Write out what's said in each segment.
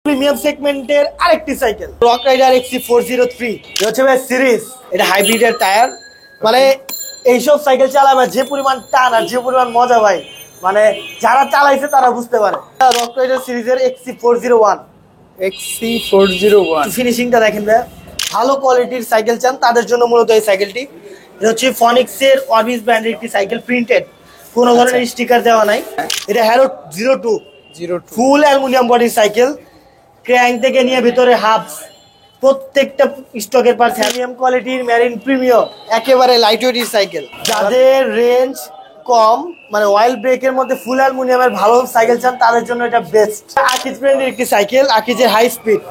Premium সেগমেন্টের আরেকটি cycle rock rider XC403 এটা হচ্ছে ভাই সিরিজ। এটা হাইব্রিডের টায়ার, মানে এইসব সাইকেল চালাবে যে পরিমাণ টান আর যে পরিমাণ মজা ভাই, মানে যারা চালাইছে তারা বুঝতে পারে। রক রাইডার সিরিজের XC401 ফিনিশিংটা দেখেন ভাই, ভালো কোয়ালিটির সাইকেল চান তাদের জন্য মূলত এই সাইকেলটি। এটা হচ্ছে ফনিক্সের অরবিস ব্র্যান্ডের একটি সাইকেল, প্রিন্টেড, কোনো ধরনের স্টিকার দেওয়া নাই। এটা হ্যারো 02 ফুল অ্যালুমিনিয়াম বডির সাইকেল, ক্র্যাঙ্ক থেকে নিয়ে ভিতরে হাবস প্রত্যেকটা স্টকের পার প্রিমিয়াম কোয়ালিটির মেরিন প্রিমিয়াম, একেবারে লাইট ওয়েটের সাইকেল। যাদের রেঞ্জ কম, মানে অয়েল ব্রেকের মধ্যে ফুল অ্যালুমিনিয়ামের ভালো সাইকেল চান তাদের জন্য এটা বেস্ট। আকিজ ব্র্যান্ডের একটি সাইকেল, আকিজের হাই স্পিড।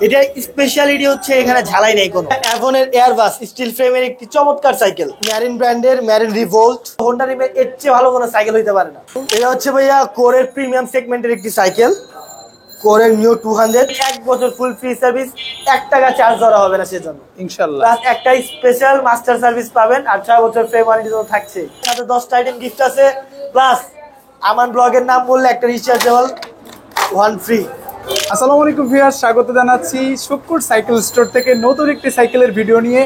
এটা স্পেশালিটি হচ্ছে এখানে ঝালাই নেই কোনো। অ্যাভনের এয়ারবাস স্টিল ফ্রেমের একটি চমৎকার সাইকেল, মেরিন ব্র্যান্ডের মেরিন রিভোল্ট। হোন্ডা রিমের এর চেয়ে ভালো কোনো সাইকেল হইতে পারে না। এটা হচ্ছে ভাইয়া কোরের প্রিমিয়াম সেগমেন্টের একটি সাইকেল, কোরের নিউ 200, 1 বছর ফুল ফ্রি সার্ভিস, 1 টাকা চার্জ ধরা হবে না সেজন্য ইনশাআল্লাহ। প্লাস একটা স্পেশাল মাস্টার সার্ভিস পাবেন আর 6 বছর ফ্রি ওয়ারেন্টি তো থাকছে, সাথে 10টা আইটেম গিফট আছে। প্লাস আমান ব্লগের নাম বললে একটা রিচার্জেবল 1 ফ্রি। আসসালামু আলাইকুম ভিউয়ার্স, স্বাগত জানাচ্ছি শুক্কুর সাইকেল স্টোর থেকে নতুন একটি সাইকেলের ভিডিও নিয়ে।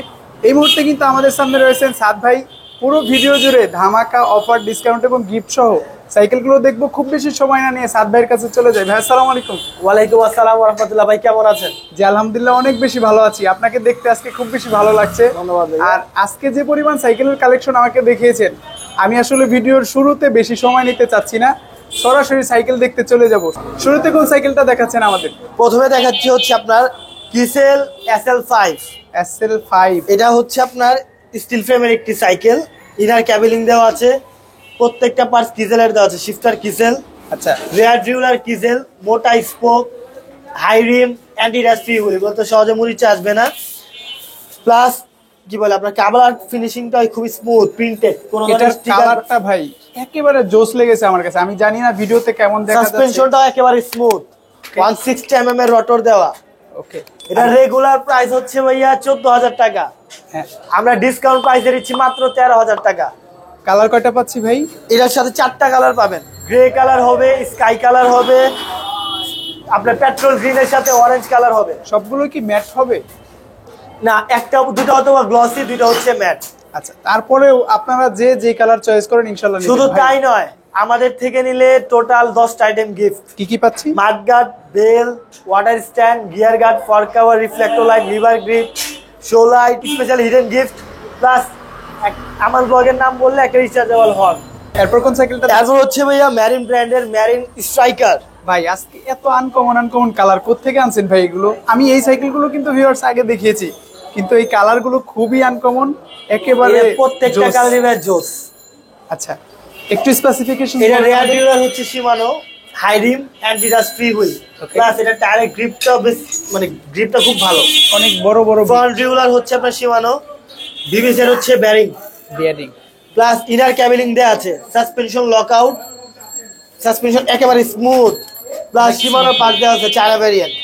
এই মুহূর্তে কিন্তু আমাদের সামনে রয়েছেন সাদ ভাই। পুরো ভিডিও জুড়ে ধামাকা অফার, ডিসকাউন্ট এবং গিফট সহ সাইকেলগুলো দেখবো। খুব বেশি সময় না নিয়ে সাদ ভাইয়ের কাছে চলে যাই। ভাই আসসালামু আলাইকুম। ওয়ালাইকুম আসসালাম ওয়া রাহমাতুল্লাহ। ভাই কেমন আছেন? জি আলহামদুলিল্লাহ অনেক বেশি ভালো আছি। আপনাকে দেখতে আজকে খুব বেশি ভালো লাগছে। ধন্যবাদ। আর আজকে যে পরিমাণ সাইকেলের কালেকশন আমাকে দেখিয়েছেন, আমি আসলে ভিডিওর শুরুতে বেশি সময় নিতে চাচ্ছি না, সরাসরি সাইকেল দেখতে চলে যাব। শুরুতে কোন সাইকেলটা দেখাচ্ছেন আমাদের? প্রথমে দেখাচ্ছি হচ্ছে আপনার কিসেল SL5। এটা হচ্ছে আপনার স্টিল ফ্রেমের একটি সাইকেল, ইনার ক্যাবেলিং দেওয়া আছে, প্রত্যেকটা পার্টস কিসেলের দেওয়া আছে। শিফটার কিসেল, আচ্ছা, রেয়ার ডিউলার কিসেল, মোটা স্পোক, হাই রিম, অ্যান্টি রাশ ফ্রি হুইল, বলতে সহজে মুড়িচে আসবে না। প্লাস কি বলে আপনার কালার ফিনিশিংটা খুব স্মুথ, প্রিন্টেড, কোনো ধরনের কালারটা ভাই একেবারে জোস লেগেছে আমার কাছে। আমি জানি না ভিডিওতে কেমন দেখা যাচ্ছে। সাসপেনশনটাও একেবারে স্মুথ, 160 mm এর রটর দেওয়া। ওকে, এটা রেগুলার প্রাইস হচ্ছে ভাইয়া 14,000 টাকা। হ্যাঁ, আমরা ডিসকাউন্ট প্রাইসে দিচ্ছি মাত্র 13,000 টাকা। কালার কয়টা পাচ্ছি ভাই? এটার সাথে 4টা কালার পাবেন, গ্রে কালার হবে, স্কাই কালার হবে, আপনার পেট্রোল গ্রিনের সাথে অরেঞ্জ কালার হবে। সবগুলো কি ম্যাট হবে? না, একটা দুটো অথবা গ্লসি, দুটো হচ্ছে ম্যাট। আচ্ছা, তারপরেও আপনারা যে কালার চয়েস করেন ইনশাআল্লাহ। শুধু তাই নয়, আমাদের থেকে নিলে টোটাল 10টা আইটেম গিফট। কি কি পাচ্ছি? Mud guard, bell, water stand, gear guard, for cover, reflector light, lever grip, show light, special hidden gift. Plus আমার ব্লগের নাম বললে একটা রিচার্জেবল হর্ন। এরপর কোন সাইকেলটা? এরপর হচ্ছে ভাইয়া মেরিন ব্র্যান্ডের মেরিন স্ট্রাইকার। ভাই আজকে এত আনকমন কালার কোত্থেকে আনছেন ভাই এগুলো? আমি এই সাইকেলগুলো কিন্তু ভিউয়ার্স আগে দেখিয়েছি, কিন্তু এই কালারগুলো খুবই আনকমন, একেবারে প্রত্যেকটা কালারই জোস। আচ্ছা, একটু স্পেসিফিকেশন। এটা রেয়ার ডিউলার হচ্ছে Shimano, high rim, anti dust free wheel. Plus এটা টায়ারের গ্রিপটা বেশ, মানে গ্রিপটা খুব ভালো, অনেক বড় বড়। ফ্রন্ট ডিউলার হচ্ছে আপনার শিমানো, বিবিসের হচ্ছে বেয়ারিং, প্লাস ইনার ক্যাবেলিং দেয়া আছে। সাসপেনশন লকআউট, সাসপেনশন একেবারে স্মুথ, প্লাস শিমানো পার্ট দেওয়া আছে, চায়না ভ্যারিয়েন্ট।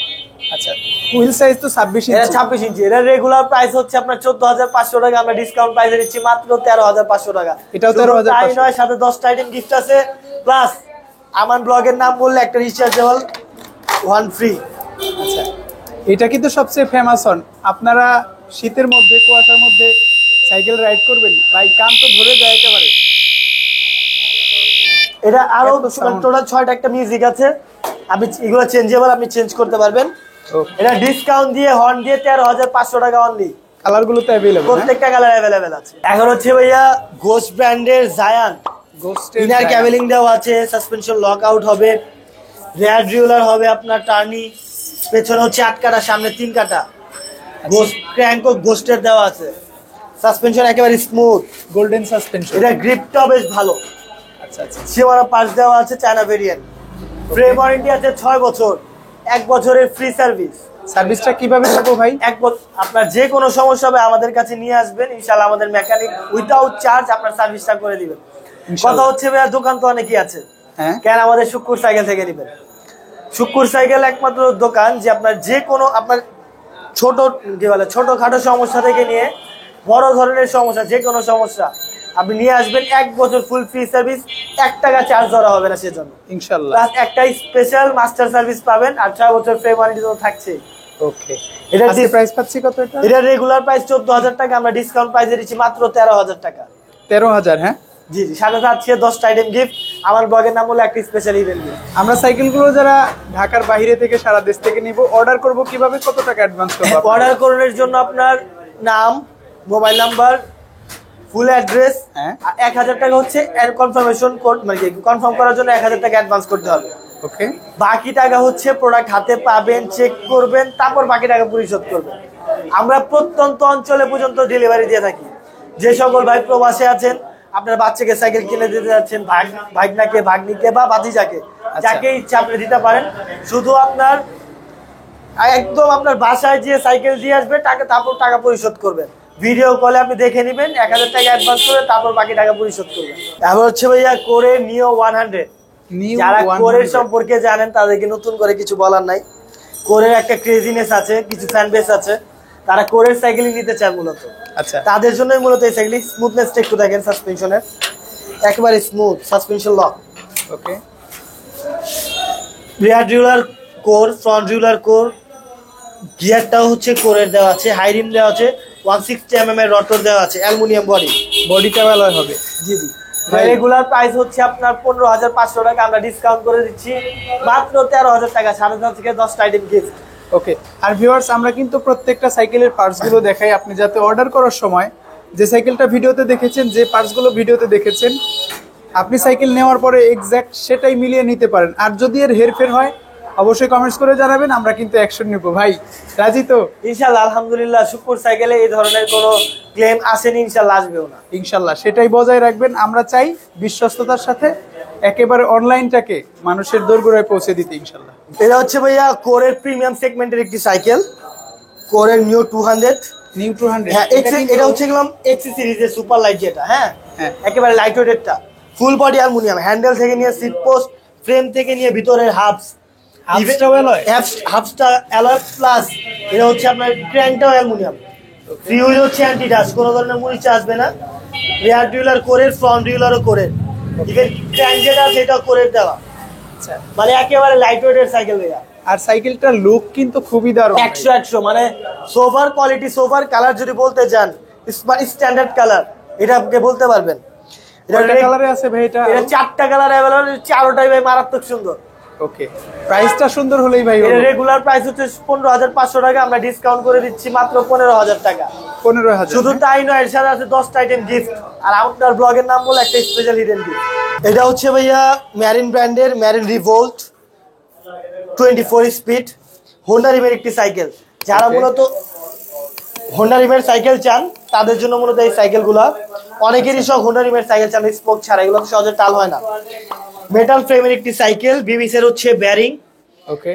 আচ্ছা, হুইল সাইজ তো 26 ইঞ্চি। এটা 26 ইঞ্চি। এটা রেগুলার প্রাইস হচ্ছে আপনার 14,500 টাকা, আমরা ডিসকাউন্ট প্রাইসে দিচ্ছি মাত্র 13,500 টাকা। এটাও 13,500। তাই নয়, সাথে 10টা আইটেম গিফট আছে। প্লাস আমান ব্লগের নাম বললে একটা রিচার্জেবল 1 ফ্রি। আচ্ছা, এটা কিন্তু সবচেয়ে ফেমাস হন। আপনারা শীতের মধ্যে, কুয়াশার মধ্যে সাইকেল রাইড করবেন, ভাই কান তো ধরে যায় একেবারে। এটা আরো টোটাল 6টা একটা মিউজিক আছে, আপনি এগুলো চেঞ্জেবল, আপনি চেঞ্জ করতে পারবেন। এটা ডিসকাউন্ট দিয়ে হর্ন দিয়ে 13,500 টাকা অনলি। কালারগুলো তো अवेलेबल, প্রত্যেকটা কালার अवेलेबल আছে। এখন হচ্ছে ভাইয়া গোস্ট ব্র্যান্ডের জায়ান্ট, ইনার ক্যাবেলিং দেওয়া আছে, সাসপেনশন লক আউট হবে, রেয়ার ডিউলার হবে আপনার টার্নি, পেছনে হচ্ছে 8 কাটা, সামনে 3 কাটা। গোস্ট ক্র্যাঙ্ক গোস্টের দেওয়া আছে, সাসপেনশন একেবারে স্মুথ, গোল্ডেন সাসপেনশন। এটা গ্রিপটাও বেশ ভালো। আচ্ছা আচ্ছা, শিমানো পার্টস দেওয়া আছে, চায়না ভেরিয়েন্ট, ফ্রেম ওয়ারেন্টি আছে 6 বছর, 1 বছরের ফ্রি সার্ভিস। সার্ভিসটা কিভাবে পাবো ভাই? আপনার যে কোনো সমস্যা হবে আমাদের কাছে নিয়ে আসবেন, ইনশাআল্লাহ আমাদের মেকানিক উইদাউট চার্জ আপনার সার্ভিসটা করে দিবেন। কথা হচ্ছে ভাইয়া দোকান তো অনেকই আছে, কেন আমাদের শুক্কুর সাইকেল থেকে নেবেন? শুক্কুর সাইকেল একমাত্র দোকান যে আপনার যে কোনো, আপনার ছোটখাটো সমস্যা থেকে নিয়ে বড় ধরনের সমস্যা, যে কোনো সমস্যা আপনি নিয়ে আসবেন, 1 বছর ফুল ফ্রি সার্ভিস, 1 টাকা চার্জ ধরা হবে না সেজন্য ইনশাআল্লাহ। প্লাস একটা স্পেশাল মাস্টার সার্ভিস পাবেন, 18 বছর ফ্রি ওয়ারেন্টি তো থাকছে। ওকে, এটা প্রাইস পাচ্ছি কত? এটা রেগুলার প্রাইস 14,000 টাকা, আমরা ডিসকাউন্ট প্রাইসে দিচ্ছি মাত্র 13,000 টাকা। 13,000? হ্যাঁ জি জি, সাথে থাকছে 10টা আইটেম গিফট। আমার ব্লগের নাম হলো একটা স্পেশাল ইভেন্ট গিফট। আমরা সাইকেলগুলো যারা ঢাকার বাইরে থেকে সারা দেশ থেকে নিব, অর্ডার করব কিভাবে, কত টাকা অ্যাডভান্স করব? অর্ডার করার জন্য আপনার নাম, মোবাইল নাম্বার, ফুল অ্যাড্রেস, 1000 টাকা হচ্ছে কনফার্মেশন কোড, মানে কনফার্ম করার জন্য 1000 টাকা অ্যাডভান্স করতে হবে। ওকে, বাকি টাকা হচ্ছে প্রোডাক্ট হাতে পাবেন, চেক করবেন, তারপর বাকি টাকা পরিশোধ করবেন। আমরা প্রত্যন্ত অঞ্চলে পর্যন্ত ডেলিভারি দিয়ে থাকি। যে সকল ভাই প্রবাসে আছেন, আপনার বাচ্চাকে সাইকেল কিনে দিতে যাচ্ছেন, ভাগনাকে, ভাগ্নিকে বা ভাতিজাকে, যাকে ইচ্ছা আপনি দিতে পারেন। শুধু আপনার একদম আপনার বাসায় যে সাইকেল দিয়ে আসবে, তারপর টাকা পরিশোধ করবেন। ভিডিও কলে আপনি দেখে নেবেন, 1000 টাকা অ্যাডভান্স করে তারপর বাকি টাকা পরিশোধ করবেন। তারপর হচ্ছে ভাইয়া কোরে নিও 100। যারা কোরের সম্পর্কে জানেন তাদেরকে নতুন করে কিছু বলার নাই। কোরের একটা ক্রেজিনেস আছে, কিছু ফ্যান বেস আছে, তারা কোরের সাইকেলই নিতে চায় মূলত। আচ্ছা, তাদের জন্যই মূলত এই সাইকেল। স্মুথনেসটা একটু দেখেন সাসপেনশনের, একেবারে স্মুথ সাসপেনশন লক। ওকে, রিয়ার রিউলার কোর, ফ্রন্ট রিউলার কোর, গিয়ারটাও হচ্ছে কোরের দেওয়া আছে, হাই রিম দেওয়া আছে, 160 mm এর রটর দেওয়া আছে, অ্যালুমিনিয়াম বডিটা ভালো হবে। জি জি। রেগুলার প্রাইস হচ্ছে আপনার 15,500 টাকা, আমরা ডিসকাউন্ট করে দিচ্ছি মাত্র 13,000 টাকা, 7,500 থেকে 10টা আইটেম গিফট। ওকে, আর ভিউয়ার্স, আমরা কিন্তু প্রত্যেকটা সাইকেলের পার্টসগুলো দেখাই, আপনি যাতে অর্ডার করার সময় যে সাইকেলটা ভিডিওতে দেখেছেন, যে পার্টসগুলো ভিডিওতে দেখেছেন, আপনি সাইকেল নেওয়ার পরে এক্স্যাক্ট সেটাই মিলিয়ে নিতে পারেন। আর যদি এর হেরফের হয় অবশ্যই কমেন্টস করে জানাবেন, আমরা কিন্তু অ্যাকশন নিব। ভাই রাজি তো? ইনশাআল্লাহ, আলহামদুলিল্লাহ। শুকুর সাইকেলে এই ধরনের কোনো ক্লেম আসেনি, ইনশাআল্লাহ আসবেও না। ইনশাআল্লাহ সেটাই বজায় রাখবেন। আমরা চাই বিশ্বস্ততার সাথে একেবারে অনলাইনটাকে মানুষের দোরগোড়ায় পৌঁছে দিতে ইনশাআল্লাহ। এটা হচ্ছে ভাইয়া কোরের প্রিমিয়াম সেগমেন্টের একটি সাইকেল, কোরের নিউ 200। নিউ 200, হ্যাঁ, এটা হচ্ছে গেলাম এক্সি সিরিজের সুপার লাইট, যেটা হ্যাঁ হ্যাঁ একেবারে লাইট ওয়েটেরটা, ফুল বডি অ্যালুমিনিয়াম, হ্যান্ডেল থেকে নিয়ে সিট পোস্ট, ফ্রেম থেকে নিয়ে ভিতরের হাফসটা অ্যালয় প্লাস এটা হচ্ছে আপনার ক্র্যাঙ্কটাও অ্যালুমিনিয়াম, ফিউজ হচ্ছে অ্যান্টি ডাস্ট, কোনো ধরনের মরিচা আসবে না। রিয়ার রিউলার কোরের, ফ্রন্ট রিউলারও কোরের, ইভেন ক্র্যাঙ্ক যেটা আছে সেটাও কোরের দেওয়া। আচ্ছা, মানে একেবারে লাইট ওয়েটের সাইকেল ভাইয়া। আর সাইকেলটার লুক কিন্তু খুবই দারুণ, 100 মানে সোভার কোয়ালিটি, সোভার কালার যদি বলতে চান, স্ট্যান্ডার্ড কালার এটা আপনি বলতে পারবেন। এটা কালারে আছে ভাই, এটা 4টা কালার अवेलेबल, 4টাই ভাই মারাত্মক সুন্দর। ওকে, প্রাইসটা সুন্দর হলেই ভাই এর রেগুলার প্রাইস হচ্ছে 15,500 টাকা, আমরা ডিসকাউন্ট করে দিচ্ছি মাত্র 15,000 টাকা। 15,000। শুধু তাই নয়, এর সাথে আছে 10টা আইটেম গিফট, আর আপনার ব্লগের নাম বলে একটা স্পেশাল হিডেন গিফট। এটা হচ্ছে ভাইয়া ম্যারিন ব্র্যান্ডের ম্যারিন রিভোল্ট 24 স্পিড হোন্ডা রিমের একটি সাইকেল। যারা মূলত হোন্ডা রিমের সাইকেল চান তাদের জন্য মূলত এই সাইকেলগুলো। অনেকেরই সব হোন্ডা রিমের সাইকেল চান স্পোক ছাড়া, এগুলো তো সহজে টাল হয় না। মেটাল ফ্রেমের একটি সাইকেল, বিবিসের হচ্ছে ব্যারিং, ওকে,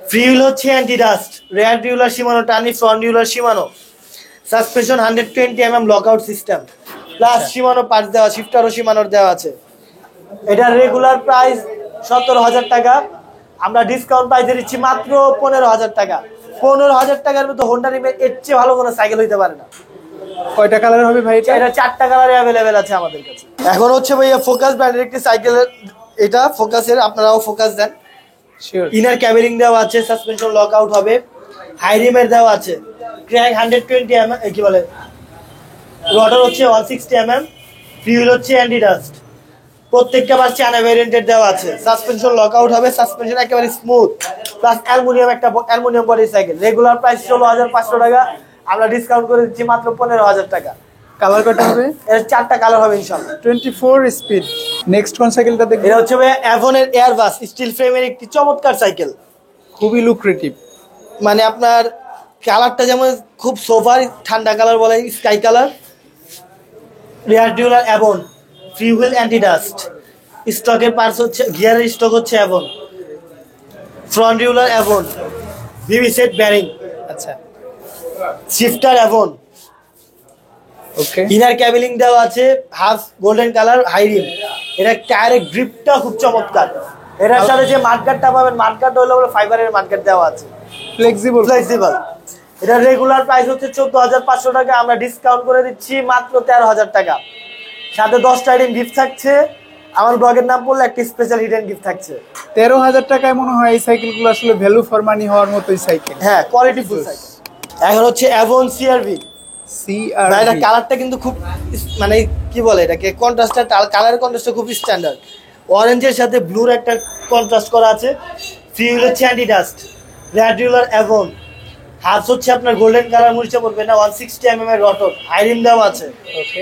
ফ্রি হুইল হচ্ছে অ্যান্টি ডাস্ট, রেয়ার রিউলার শিমানো টানি, ফ্রন্ট রিউলার Shimano, suspension 120 mm lockout system, plus Shimano parts দেওয়া, শিফটারও শিমানোর দেওয়া আছে। এটার রেগুলার প্রাইস 17,000 টাকা, আমরা ডিসকাউন্ট প্রাইসে দিচ্ছি মাত্র 15,000 টাকা। 15,000 টাকার মতো হোন্ডা রিমের এর চেয়ে ভালো কোনো সাইকেল হইতে পারে না। কয়টা কালার হবে ভাই? এটা 4টা কালারে অ্যাভেলেবেল আছে আমাদের কাছে। এখন হচ্ছে ভাইয়া ফোকাস ব্র্যান্ডের একটি সাইকেলের, এটা ফোকাসের, আপনারাও ফোকাস দেন। শিওর, ইনার ক্যাবেলিং দেওয়া আছে, সাসপেনশন লক আউট হবে, হাই রিমের দেওয়া আছে, ক্র্যাঙ্ক 120 mm, কি বলে রটার হচ্ছে 160 mm, ফিউল হচ্ছে অ্যান্টি ডাস্ট, প্রত্যেকটা বার চায়না ভ্যারিয়েন্টের দেওয়া আছে, সাসপেনশন লক আউট হবে, সাসপেনশন একেবারে স্মুথ, প্লাস অ্যালুমিনিয়াম, একটা aluminium body cycle. Regular price 16,500 টাকা, আমরা ডিসকাউন্ট করে দিচ্ছি মাত্র 15,000 টাকা। কালার কয়টা হবে? এর 4টা কালার হবে ইনশাআল্লাহ। 24 স্পিড। নেক্সট কোন সাইকেলটা দেখব? এটা হচ্ছে ভাই অ্যাভনের এয়ারবাস স্টিল ফ্রেমের একটি চমৎকার সাইকেল, খুবই লুক্রেটিভ। মানে আপনার কালারটা যেমন খুব সোভার, ঠান্ডা কালার বলে sky colour, rear derailleur Avon, free wheel anti dust, স্টকের পার্টস হচ্ছে গিয়ারের স্টক হচ্ছে Avon, front derailleur Avon, BB set bearing, আচ্ছা, shifter Avon, okay, inner cabling দেওয়া আছে, half golden colour, high rim. এটা টায়ারের গ্রিপটা খুব চমৎকার। এটার সাথে যে মাঠগার্ডটা পাবেন, মাঠগার্ড হলো ফাইবারের মাঠগার্ড দেওয়া আছে, ফ্লেক্সিবল। এটা রেগুলার প্রাইস হচ্ছে 14,500 টাকা, আমরা ডিসকাউন্ট করে দিচ্ছি মাত্র 13,000 টাকা। সাথে 10টা আইটেম গিফট থাকছে। আমার ব্লগের নাম বললে একটা স্পেশাল হিডেন গিফট থাকছে। 13,000 টাকায় মনে হয় এই সাইকেলগুলো আসলে ভ্যালু ফর মানি হওয়ার মতোই সাইকেল। হ্যাঁ, কোয়ালিটি ফুল সাইকেল। এখন হচ্ছে অ্যাভন সিআরভি। ভাই এটা কালারটা কিন্তু খুব মানে কি বলে এটাকে, কন্ট্রাস্টটা কালারের কন্ট্রাস্টটা খুব স্ট্যান্ডার্ড। অরেঞ্জের সাথে ব্লুর একটা কন্ট্রাস্ট করা আছে। ফিউল হচ্ছে অ্যান্টি ডাস্ট, রেডিউলার অ্যাভন। হাত হচ্ছে আপনার গোল্ডেন কালার মরিচা পড়বে না, 160 mm এর রটর, হাইরিম দেওয়া আছে। ওকে,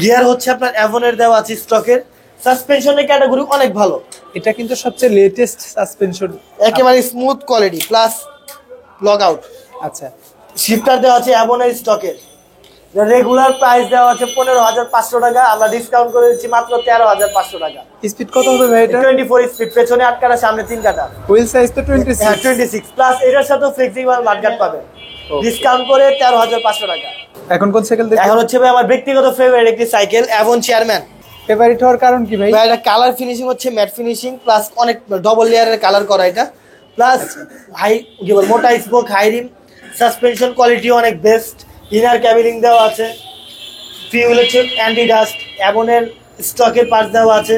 গিয়ার হচ্ছে আপনার অ্যাভনের দেওয়া আছে স্টকের। সাসপেনশনের ক্যাটাগরি অনেক ভালো। এটা কিন্তু সবচেয়ে লেটেস্ট সাসপেনশন, একেবারে smooth quality plus log out. আচ্ছা, শিফটার দেওয়া আছে অ্যাভনের স্টকের। রেগুলার প্রাইস দেওয়া আছে 15,500 টাকা, আমরা ডিসকাউন্ট করে দিচ্ছি মাত্র 13,500 টাকা। স্পিড কত হবে ভাই এটা? 24 স্পিড, পেছনে 8 কাটা, সামনে 3 কাটা। হুইল সাইজ তো 26। 26 প্লাস এটার সাথে ফ্লেক্সিবল মাডগার্ড পাবে, ডিসকাউন্ট করে 13,500 টাকা। এখন কোন সাইকেল দেখব? এখন হচ্ছে ভাই আমার ব্যক্তিগত ফেভারিট একটি সাইকেল, অ্যাভন চেয়ারম্যান। ফেভারিট হওয়ার কারণ কি ভাই? ভাই এটা কালার ফিনিশিং হচ্ছে ম্যাট ফিনিশিং, প্লাস অনেক ডবল লেয়ারের কালার করা এটা, প্লাস হাই কি বল মোটা spoke, high rim, suspension quality অনেক বেস্ট, ইনার ক্যাবিলিং দেওয়া আছে। ফিউল হচ্ছে অ্যান্টি ডাস্ট, অ্যাভনের স্টকের পার্টস দেওয়া আছে।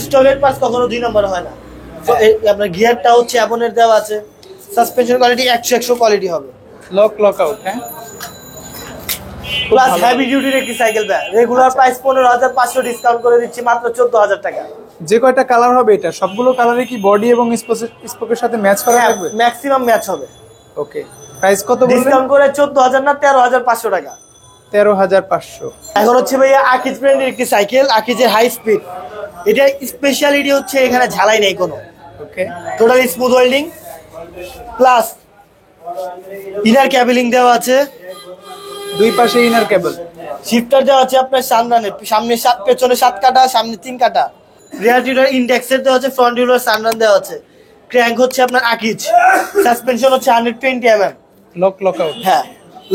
স্টকের পার্টস কখনো 2 নম্বর হয় না। তো আপনার গিয়ারটা হচ্ছে অ্যাভনের দেওয়া আছে। সাসপেনশন কোয়ালিটি 100 কোয়ালিটি হবে। লক আউট, হ্যাঁ। প্লাস হেভি ডিউটির একটি cycle bag, regular price 15,500, discount করে দিচ্ছি মাত্র 14,000 টাকা। যে কয়টা কালার হবে এটা সবগুলো কালারে কি বডি এবং স্পোকের সাথে ম্যাচ করা থাকবে? ম্যাক্সিমাম ম্যাচ হবে। ওকে, প্রাইস কত বলবেন? ডিসকাউন্ট করে 14,000 না 13,500 টাকা। 13,500। এখন হচ্ছে ভাইয়া আকিজ ব্র্যান্ডের একটি সাইকেল, আকিজের হাই স্পিড। এটা স্পেশালিটি হচ্ছে এখানে ঝালাই নেই কোনো, okay, totally smooth welding, plus inner cabling দেওয়া আছে। দুই পাশে ইনার কেবল। শিফটার দেওয়া আছে আপনার সানরানের, সামনে 7 পেছনে 7 কাটা, সামনে 3 কাটা। রিয়ার ডিউলার ইন্ডেক্সের দেওয়া আছে, ফ্রন্ট ডিউলার সানরান দেওয়া আছে। ক্র্যাঙ্ক হচ্ছে আপনার আকিজ, সাসপেনশন হচ্ছে 120 mm। লক আউট, হ্যাঁ,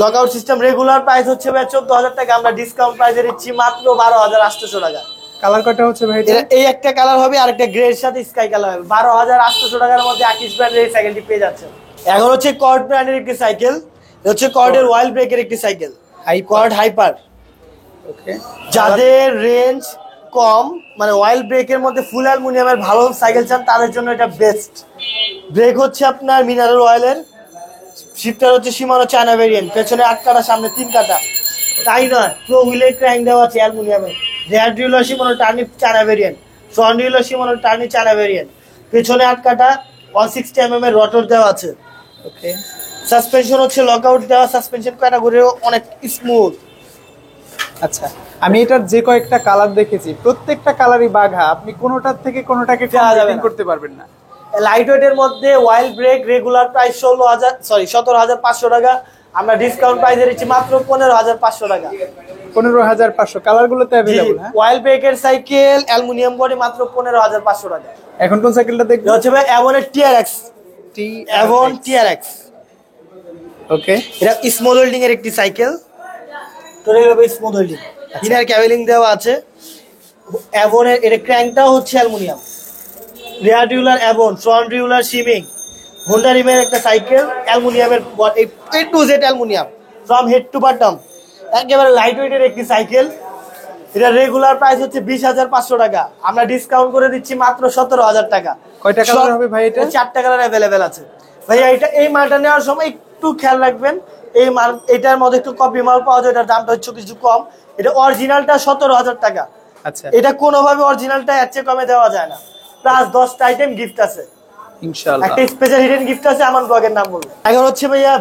lock out system. Regular price হচ্ছে ভাই 14,000 টাকা, আমরা ডিসকাউন্ট প্রাইসে দিচ্ছি মাত্র 12,800 টাকা। কালার কয়টা হচ্ছে ভাই এটা? এই একটা কালার হবে আর একটা গ্রে এর সাথে স্কাই কালার হবে। 12,800 টাকার মধ্যে আকিজ ব্র্যান্ডের এই সাইকেলটি পেয়ে যাচ্ছে। এখন হচ্ছে কর্ড ব্র্যান্ডের একটি সাইকেল, হচ্ছে কর্ডের ওয়াইল্ড ব্রেকের একটি সাইকেল, কর্ড হাইপার। ওকে, যাদের রেঞ্জ কম, মানে ওয়াইল্ড ব্রেকের মধ্যে ফুল অ্যালুমিনিয়ামের ভালো সাইকেল চান, তাদের জন্য এটা বেস্ট। ব্রেক হচ্ছে আপনার মিনারেল অয়েলের, শিফটার হচ্ছে শিমানো চায়না ভেরিয়েন্ট, পেছনে 8 কাটা, সামনে 3 কাটা। তাই নয়, প্রো হুইলের ক্র্যাঙ্ক দেওয়া আছে অ্যালুমিনিয়ামের। Rear derailleur Shimano Tourney China variant, front derailleur Shimano Tourney China variant, পেছনে 8 কাটা, 160 mm এর রটর দেওয়া আছে। ওকে, সাসপেনশন হচ্ছে লক আউট দেওয়া, সাসপেনশন ক্যাটাগরিও অনেক স্মুথ। আচ্ছা, আমি এটার যে কয়েকটা কালার দেখেছি প্রত্যেকটা কালারই বাঘা, আপনি কোনোটার থেকে কোনোটাকে কম্পেয়ার করতে পারবেন না। লাইট ওয়েটের মধ্যে ওয়াইল্ড ব্রেক, রেগুলার প্রাইস 17,500 টাকা, আমরা ডিসকাউন্ট প্রাইসে দিচ্ছি মাত্র 15,500 টাকা। 15,500 কালারগুলোতে अवेलेबल। হ্যাঁ, ওয়াইল্ড ব্রেকের সাইকেল অ্যালুমিনিয়াম বডি, মাত্র 15,500 টাকা। এখন কোন সাইকেলটা দেখব? এটা হচ্ছে ভাই অ্যাভনের টিআরএক্স, অ্যাভন টিআরএক্স। ওকে, এটা স্মল হোল্ডিং এর একটি cycle, totally small holding, inner cabling দেওয়া আছে। অ্যাভনের এর ক্র্যাঙ্কটাও হচ্ছে aluminium, rear derailleur Avon, front derailleur শিমিং, হোন্ডা রিমের একটা সাইকেল, অ্যালুমিনিয়ামের A to Z aluminium from head to bottom, একেবারে লাইট ওয়েটের একটি সাইকেল। এটা রেগুলার প্রাইস হচ্ছে 20,500 টাকা, আমরা ডিসকাউন্ট করে দিচ্ছি মাত্র 17,000 টাকা। কয়টা কালার হবে ভাই এটা? 4টা কালার অ্যাভেলেবেল আছে ভাইয়া। এটা এই মালটা নেওয়ার সময় একটু খেয়াল রাখবেন, এই মাল এটার মধ্যে একটু কপি মাল পাওয়া যায়, এটার দামটা হচ্ছে কিছু কম। এটা অরিজিনালটা 17,000 টাকা। আচ্ছা, এটা কোনোভাবে অরিজিনালটা এর চেয়ে কমে দেওয়া যায় না, প্লাস 10টা আইটেম গিফট আছে, ইনশাআল্লাহ একটা স্পেশাল হিডেন গিফট আছে। আমার ব্লগের নাম বলবো। এখন হচ্ছে ভাইয়া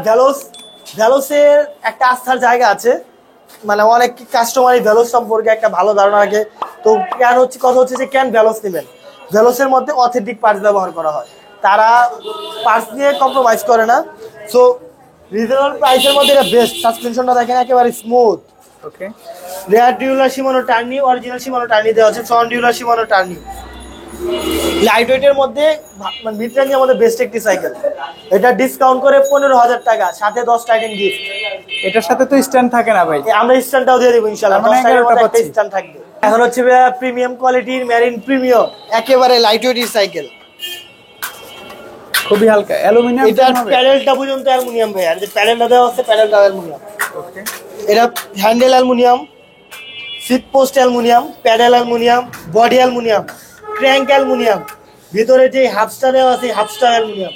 ভ্যালোসের একটা আস্থার জায়গা আছে, মানে অনেক কাস্টমারই ভ্যালোস সম্পর্কে একটা ভালো ধারণা রাখে। তো কেন হচ্ছে কথা হচ্ছে যে কেন ভ্যালোস নেবেন, ভ্যালোসের মধ্যে অথেন্টিক পার্টস ব্যবহার করা হয়, তারা পার্টস নিয়ে কম্প্রোমাইজ করে না। সো রিজনেবল প্রাইসের মধ্যে এটা বেস্ট। সাসপেনশনটা দেখেন একেবারে smooth. Okay, rear derailleur Shimano Tourney, original Shimano Tourney দেওয়া আছে, front derailleur Shimano Tourney. Light ওয়েটের মধ্যে মানে মিড রেঞ্জের মধ্যে বেস্ট একটি সাইকেল। এটা ডিসকাউন্ট করে 15,000 টাকা, সাথে 10টা আইটেম গিফট। এটার সাথে তো স্ট্যান্ড থাকে না ভাই? আমরা স্ট্যান্ডটাও দিয়ে দেবো ইনশাআল্লাহ, 10 টাকার মধ্যে একটা স্ট্যান্ড থাকবে। এখন হচ্ছে প্রিমিয়াম কোয়ালিটির মেরিন প্রিমিয়াম, একেবারে লাইট ওয়েটের সাইকেল, খুবই হালকা অ্যালুমিনিয়াম। এটার প্যাডেলটা পর্যন্ত অ্যালুমিনিয়াম ভাই, আর যে প্যাডেলটা দেওয়া আছে প্যাডেলটা অ্যালুমিনিয়াম। ওকে, এটা handle aluminium, seat post aluminium, pedal aluminium, body aluminium, crank aluminium, ভিতরে যে হাফস্টা দেওয়া আছে হাফস্টা aluminium,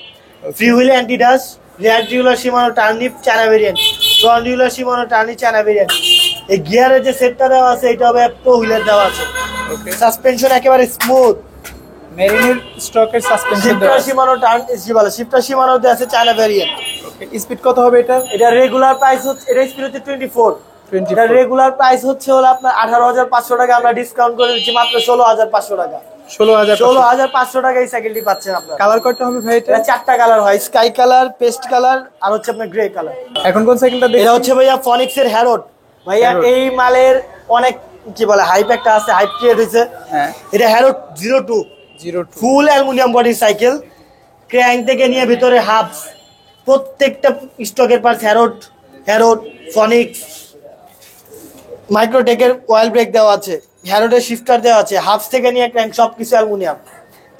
free wheel anti dust, rear derailleur Shimano টার্নিপ China variant, front derailleur Shimano Tourney China variant. এই গিয়ারের যে সেটটা দেওয়া আছে এটা হবে প্রো হুইলের দেওয়া আছে। সাসপেনশন একেবারে স্মুথ, মেরিনের স্টকের সাসপেনশন শিফটার দেওয়া আছে। সীমানো টার্ন বলে শিফটার সীমানো দেওয়া আছে চায়না ভেরিয়েন্ট। স্পিড কত হবে এটা? এটা রেগুলার প্রাইস হচ্ছে, এটা স্পিড হচ্ছে 24। এটা রেগুলার প্রাইস হচ্ছে হলো আপনার 18,500 টাকা, আমরা ডিসকাউন্ট করে দিচ্ছি মাত্র 16,500 টাকা। 16,500 টাকা এই সাইকেলটি পাচ্ছেন আপনারা। কালার কয়টা হবে ভাই এটা? এটা 4টা কালার হয়, স্কাই কালার, পেস্ট কালার আর হচ্ছে আপনার গ্রে কালার। এখন কোন সাইকেলটা দেখছি? এটা হচ্ছে ভাইয়া ফনিক্স এর হ্যারোড। ভাইয়া এই মালের অনেক কি বলে হাইপ একটা আছে, হাইপ ক্রিয়েট হয়েছে। হ্যাঁ, এটা হ্যারোড 02 ফুল অ্যালুমিনিয়াম বডির সাইকেল, ক্র্যাঙ্ক থেকে নিয়ে ভিতরে হাবস প্রত্যেকটা স্টকের পার্টস হ্যারোড ফনিক্স, মাইক্রোটেকের অয়েল ব্রেক দেওয়া আছে, হ্যারোডের শিফটার দেওয়া আছে, হাবস থেকে নিয়ে ক্র্যাঙ্ক সবকিছু অ্যালুমিনিয়াম।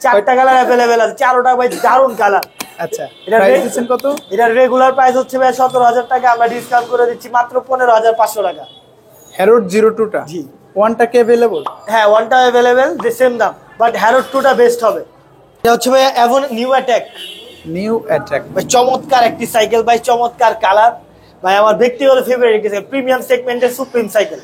4টা কালার অ্যাভেলেবেল আছে, 4টা ভাই দারুণ কালার। আচ্ছা, এটা প্রাইস দিচ্ছেন কত? এটার রেগুলার প্রাইস হচ্ছে ভাই 17,000 টাকা, আমরা ডিসকাউন্ট করে দিচ্ছি মাত্র 15,500 টাকা। হ্যারোড 02টা জি, ওয়ানটা কি अवेलेबल? হ্যাঁ, ওয়ানটা অ্যাভেলেবেল, যে সেম দাম, বাট হ্যারোড 2টা বেস্ট হবে। এটা হচ্ছে ভাই Evan new attack, new attack. ভাই চমৎকার একটি সাইকেল, ভাই চমৎকার কালার, ভাই আমার ব্যক্তিগত ফেভারিট একটি সাইকেল, প্রিমিয়াম সেগমেন্টের সুপ্রিম সাইকেল,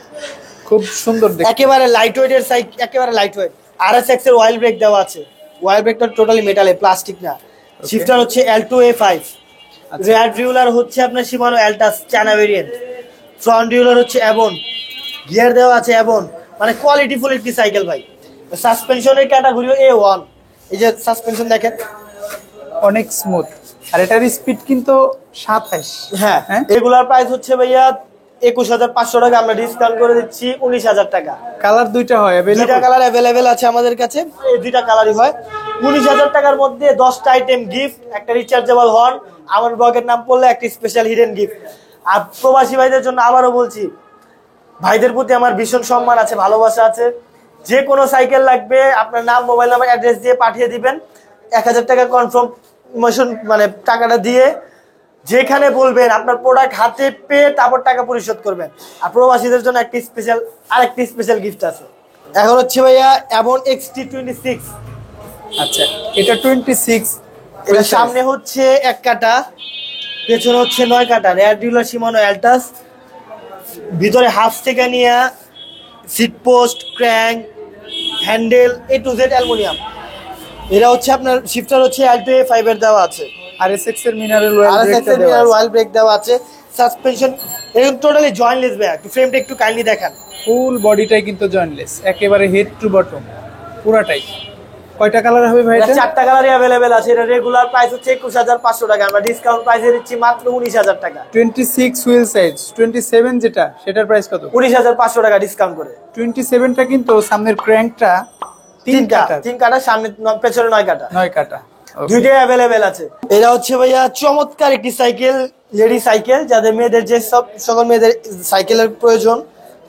খুব সুন্দর দেখতে। একেবারে লাইট ওয়েটের সাইকেল, একেবারে লাইট ওয়েট। RSX এর অয়েল ব্রেক দেওয়া আছে, অয়েল ব্রেকটা টোটালি মেটালে, প্লাস্টিক না। শিফটার হচ্ছে L2A5, রেয়ার ডিউলার হচ্ছে আপনার শিমানো অ্যালটাস চায়না ভেরিয়েন্ট, ফ্রন্ট ডিউলার হচ্ছে অ্যাবন, গিয়ার দেওয়া আছে অ্যাবন, মানে কোয়ালিটি ফুল একটি সাইকেল ভাই। সাসপেনশনের ক্যাটাগরি A1, এই যে সাসপেনশন দেখেন অনেক স্মুথ, আর এটার স্পিড কিন্তু 27। হ্যাঁ, রেগুলার প্রাইস হচ্ছে ভাইয়া 21,500 টাকা, আমরা ডিসকাউন্ট করে দিচ্ছি 19,000 টাকা। কালার দুইটা হয় দুইটা अवेलेबल? কালার অ্যাভেলেবেল আছে আমাদের কাছে, এই দুইটা কালারই হয়। 19,000 টাকার মধ্যে 10টা আইটেম গিফট, একটা রিচার্জেবল হর্ন, আমার ব্লগের নাম পড়লে একটা স্পেশাল হিডেন গিফট। আর প্রবাসী ভাইদের জন্য আবারও বলছি, ভাইদের প্রতি আমার ভীষণ সম্মান আছে, ভালোবাসা আছে। যে কোনো সাইকেল লাগবে আপনার নাম, মোবাইল নাম্বার, অ্যাড্রেস দিয়ে পাঠিয়ে দিবেন, 1,000 টাকা কনফার্মেশন মানে টাকাটা দিয়ে যেখানে বলবেন আপনার প্রোডাক্ট হাতে পেয়ে তারপর টাকা পরিশোধ করবেন। আর প্রবাসীদের জন্য একটি স্পেশাল, আরেকটি স্পেশাল গিফট আছে। এখন হচ্ছে ভাইয়া অ্যাবন XT26। আচ্ছা, এটা 26। এটা সামনে হচ্ছে 1 কাটা, পেছনে হচ্ছে 9 কাটা, রেয়ার ডিউলার শিমানো অ্যালটাস, ভিতরে হাফ থেকে নিয়ে seat post, crank, handle A to Z aluminium. এটা হচ্ছে আপনার শিফটার হচ্ছে L2A5 এর দেওয়া আছে, RSX এর মিনারেল অয়েল RSX এর মিনারেল অয়েল ব্রেক দেওয়া আছে, সাসপেনশন এরকম টোটালি জয়েন্টলেস ব্যাগ। ফ্রেমটা একটু কাইন্ডলি দেখান। ফুল বডিটাই কিন্তু জয়েন্টলেস, একেবারে হেড টু বটম পুরাটাই। কয়টা কালার হবে ভাই এটা? 4টা কালারই अवेलेबल আছে। এটা রেগুলার প্রাইস হচ্ছে 21,500 টাকা, আমরা ডিসকাউন্ট প্রাইসে দিচ্ছি মাত্র 19,000 টাকা। 26 হুইল সাইজ, 27 যেটা সেটার প্রাইস কত? 19,500 টাকা ডিসকাউন্ট করে। 27টা কিন্তু সামনের ক্র্যাঙ্কটা 3 কাটা, 3 কাটা, সামনে পেছনে 9 কাটা, 9 কাটা। দুইটাই অ্যাভেলেবেল আছে। এটা হচ্ছে ভাইয়া চমৎকার একটি সাইকেল, লেডি সাইকেল, যাদের মেয়েদের যে সকল মেয়েদের সাইকেলের প্রয়োজন,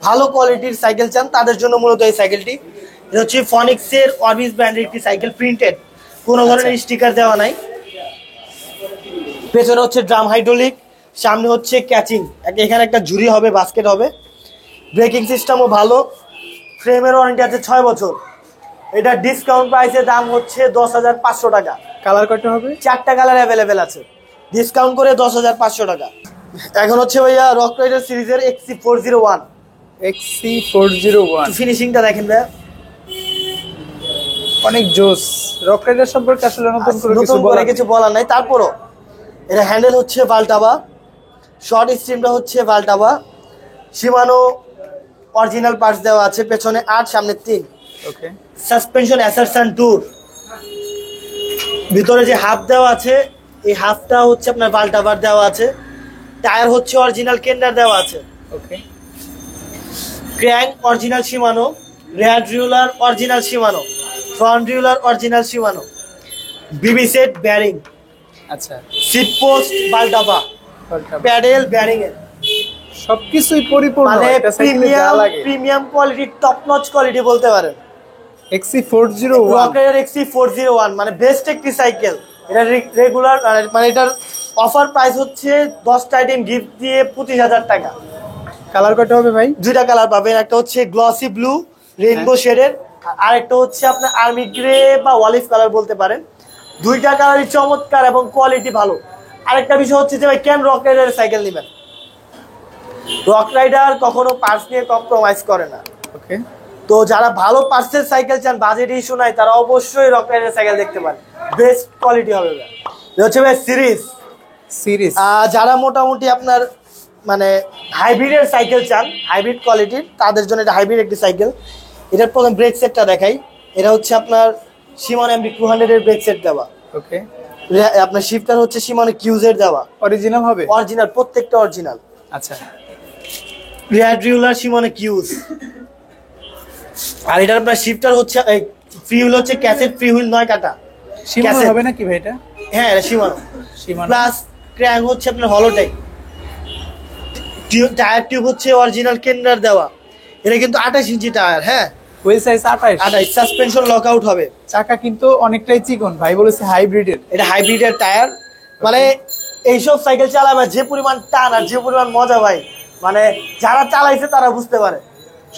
ভালো কোয়ালিটির সাইকেল চান, তাদের জন্য মূলত এই সাইকেলটি। এটা হচ্ছে ফনিক্স এর অরবিস ব্র্যান্ডের একটি সাইকেল, প্রিন্টেড, কোনো ধরনের স্টিকার দেওয়া নাই। পেছনে হচ্ছে ড্রাম হাইড্রোলিক, সামনে হচ্ছে ক্যাচিং, এখানে একটা ঝুড়ি হবে, বাস্কেট হবে, ব্রেকিং সিস্টেমও ভালো, ফ্রেমের ওয়ারেন্টি আছে 6 বছর। এটা ডিসকাউন্ট প্রাইসের দাম হচ্ছে 10,500 টাকা। কালার কয়টা হবে? 4টা কালার অ্যাভেলেবেল আছে, ডিসকাউন্ট করে 10,500 টাকা। এখন হচ্ছে ভাইয়া রক রাইডার সিরিজের XC401। XC401 ফিনিশিংটা দেখেন ভাইয়া, অনেক জোস। রক রাইডার সম্পর্কে আসলে নতুন করে কিছু বলার নাই। তারপরও এটা হ্যান্ডেল হচ্ছে ভালটাবা, শর্ট স্ট্রিমটা হচ্ছে ভালটাবা, শিমানো অরিজিনাল পার্টস দেওয়া আছে, পেছনে 8, সামনে 3। ওকে, সাসপেনশন অ্যাসারশন ট্যুর, ভিতরে যে হাফ দেওয়া আছে এই হাফটা হচ্ছে আপনার ভালটাবার দেওয়া আছে, টায়ার হচ্ছে অরিজিনাল কেন্ডার দেওয়া আছে। Okay, crank original Shimano, rear derailleur original Shimano, front derailleur original Shimano, BB set bearing, আচ্ছা, সিট পোস্ট ভালটাবা, প্যাডেল ব্যারিং এর, সবকিছুই পরিপূর্ণ। মানে এটা সাইকেলে যা লাগে premium quality, top notch quality বলতে পারেন। XC401 রকের XC401 মানে বেস্ট একটি সাইকেল। এটা রেগুলার মানে এটার অফার প্রাইস হচ্ছে 10টা আইটেম গিফট দিয়ে 25,000 টাকা। কালার কয়টা হবে ভাই? দুইটা কালার পাবেন, একটা হচ্ছে গ্লসি ব্লু রেইনবো শেডের, আর একটা হচ্ছে আপনার আর্মি গ্রে বা অলিভ কালার বলতে পারেন। দুইটা কালারই চমৎকার এবং কোয়ালিটি ভালো। আরেকটা বিষয় হচ্ছে যে ভাই কেন রক রাইডারের সাইকেল নেবেন? রক রাইডার কখনো পার্টস নিয়ে কম্প্রোমাইজ করে না। ওকে, তো যারা ভালো পার্টসের সাইকেল চান, বাজেট ইস্যু নাই, তারা অবশ্যই রক রাইডারের সাইকেল দেখতে পারেন, বেস্ট কোয়ালিটি হবে ভাই। এটা হচ্ছে ভাই সিরিজ। যারা মোটামুটি আপনার মানে হাইব্রিডের সাইকেল চান, হাইব্রিড কোয়ালিটির, তাদের জন্য এটা হাইব্রিড একটি সাইকেল। এটার প্রথম ব্রেক সেটটা দেখাই। এটা হচ্ছে আপনার শিমানো MB200 এর ব্রেক সেট দেওয়া। ওকে, আপনার শিফটার হচ্ছে শিমানো কিউজের দেওয়া। অরিজিনাল হবে? অরিজিনাল, প্রত্যেকটা অরিজিনাল। আচ্ছা, রিয়ার ডিউলার শিমানো কিউজ। আর এটার আপনার শিফটার হচ্ছে ফ্রি হুইল হচ্ছে ক্যাসেট ফ্রি হুইল 9 কাটা। শিমানো হবে নাকি ভাই এটা? হ্যাঁ, এটা শিমানো। প্লাস ক্র্যাঙ্ক হচ্ছে আপনার হলোটেক। টায়ার টিউব হচ্ছে অরিজিনাল কেন্ডার দেওয়া। এটা কিন্তু 28 ইঞ্চি টায়ার। হ্যাঁ, wheel size 28। Suspension lock out হবে। চাকা কিন্তু অনেকটাই চিকন, ভাই বলেছে হাইব্রিডের। এটা হাইব্রিডের টায়ার। মানে এইসব সাইকেল চালাবে যে পরিমাণ টান আর যে পরিমাণ মজা ভাই, মানে যারা চালাইছে তারা বুঝতে পারে।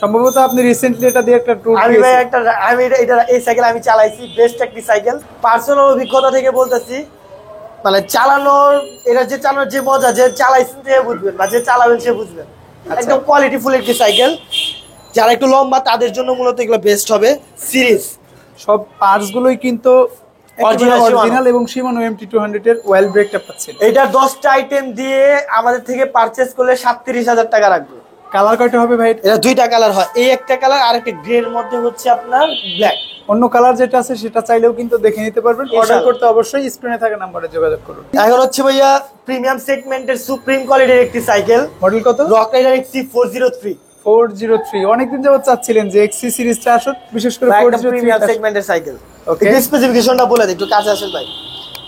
সম্ভবত আপনি রিসেন্টলি এটা দিয়ে একটা ট্যুর আমি ভাই এই সাইকেল আমি চালাইছি, বেস্ট একটি সাইকেল। পার্সোনাল অভিজ্ঞতা থেকে বলতেছি, মানে চালানোর যে মজা, যে চালাইছেন সে বুঝবেন বা যে চালাবেন সে বুঝবেন। একদম কোয়ালিটি ফুল একটি সাইকেল। যারা একটু লম্বা তাদের জন্য মূলত এগুলো বেস্ট হবে। সিরিজ সব পার্টস গুলোই কিন্তু অরিজিনাল এবং শিমানো MT200 এর ওয়েল ব্রেকটা পাচ্ছেন। এটা 10টা আইটেম দিয়ে আমাদের থেকে পারচেজ করলে 37,000 টাকা রাখবে। কালার কয়টা হবে ভাই? এটা দুইটা কালার হয়, এই একটা কালার আর একটা গ্রে এর মধ্যে হচ্ছে আপনার ব্ল্যাক। অন্য কালার যেটা আছে সেটা চাইলেও কিন্তু দেখে নিতে পারবেন। অর্ডার করতে অবশ্যই স্ক্রিনে থাকা নম্বরে যোগাযোগ করুন। এখন হচ্ছে ভাইয়া প্রিমিয়াম সেগমেন্টের সুপ্রিম কোয়ালিটির একটি সাইকেল। মডেল কত? Rockrider XC403। 403 অনেকদিন যাবত চাচ্ছিলেন যে XC সিরিজটা আসুক, বিশেষ করে 403 প্রিমিয়াম সেগমেন্টের সাইকেল। ওকে, এই স্পেসিফিকেশনটা বলে দিই, একটু কাছে আসেন ভাই।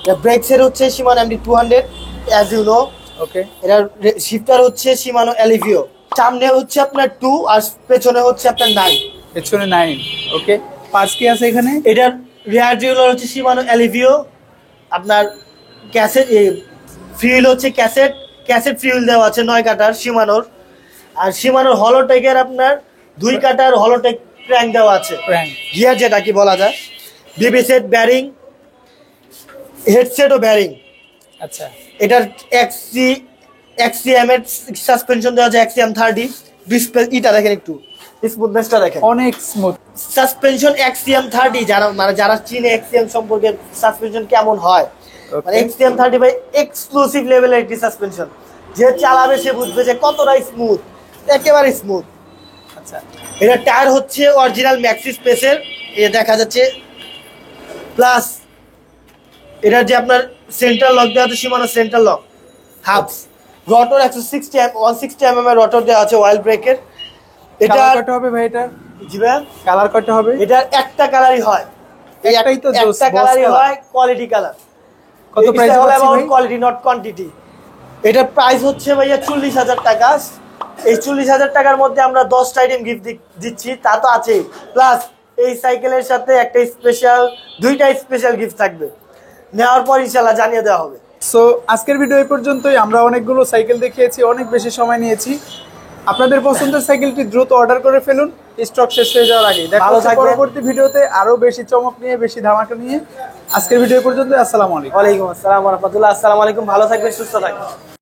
এটা ব্রেক সেট হচ্ছে Shimano MD200 as you know. Okay, এটার শিফটার হচ্ছে শিমানো এলিভিও। সামনে হচ্ছে আপনার 2 আর পেছনে হচ্ছে আপনার 9। পেছনে 9। ওকে, পাঁচ কি আছে এখানে? এটার রিয়ার ডিউলার হচ্ছে শিমানো এলিভিও। আপনার ক্যাসেট ফ্রি হুইল হচ্ছে ক্যাসেট ফ্রি হুইল দেওয়া আছে 9 কাটার শিমানোর। আর শিমানোর হলোটেকের আপনার 2 কাটার হলোটেক ক্র্যাঙ্ক দেওয়া আছে, গিয়ার যেটা কি বলা যায়। বিবি সেট ব্যারিং, হেডসেট ও ব্যারিং। আচ্ছা, এটার XCM এর সাসপেনশন দেওয়া আছে XCM30। ডিসপ্লে এটা দেখেন, একটু স্মুথনেসটা দেখেন, অনেক স্মুথ সাসপেনশন XCM30। যারা চিনে XCM সম্পর্কে সাসপেনশন কেমন হয়, মানে XCM30 ভাই এক্সক্লুসিভ লেভেলের একটি সাসপেনশন। যে চালাবে সে বুঝবে যে কতটা স্মুথ, একেবারে স্মুথ। আচ্ছা, এটা টায়ার হচ্ছে অরিজিনাল ম্যাক্সি স্পেসের, এটা দেখা যাচ্ছে। প্লাস এটার যে আপনার সেন্টার লক দেওয়া আছে Shimano centre lock hubs. Rotor 160 mm এর রটর দেওয়া আছে অয়েল ব্রেকের। এটা কত হবে ভাই? এটা জি ভাই, কালার কত হবে? এটা একটা কালারই হয়, একটাই তো একটা কালারই হয়, কোয়ালিটি কালার। কত প্রাইস আছে ভাই? Quality not quantity. এটার প্রাইস হচ্ছে ভাইয়া 40,000 টাকা। এই 40,000 টাকার মধ্যে আমরা 10টা আইটেম গিফট দিচ্ছি, তা তো আছেই। প্লাস এই সাইকেলের সাথে একটা দুইটা স্পেশাল গিফট থাকবে, নেওয়ার পর ইনশাআল্লাহ জানিয়ে দেওয়া হবে। সো আজকের ভিডিও এই পর্যন্তই। আমরা অনেকগুলো সাইকেল দেখিয়েছি, অনেক বেশি সময় নিয়েছি। আপনাদের পছন্দের সাইকেলটি দ্রুত অর্ডার করে ফেলুন, স্টক শেষ হয়ে যাওয়ার আগে। দেখা হচ্ছে পরবর্তী ভিডিওতে আরো বেশি চমক নিয়ে, বেশি ধামাকা নিয়ে। আজকের ভিডিও পর্যন্ত। আসসালামু আলাইকুম। ওয়ালাইকুম আসসালাম ওয়া রাহমাতুল্লাহ। আসসালামু আলাইকুম। ভালো থাকবেন, সুস্থ থাকবেন।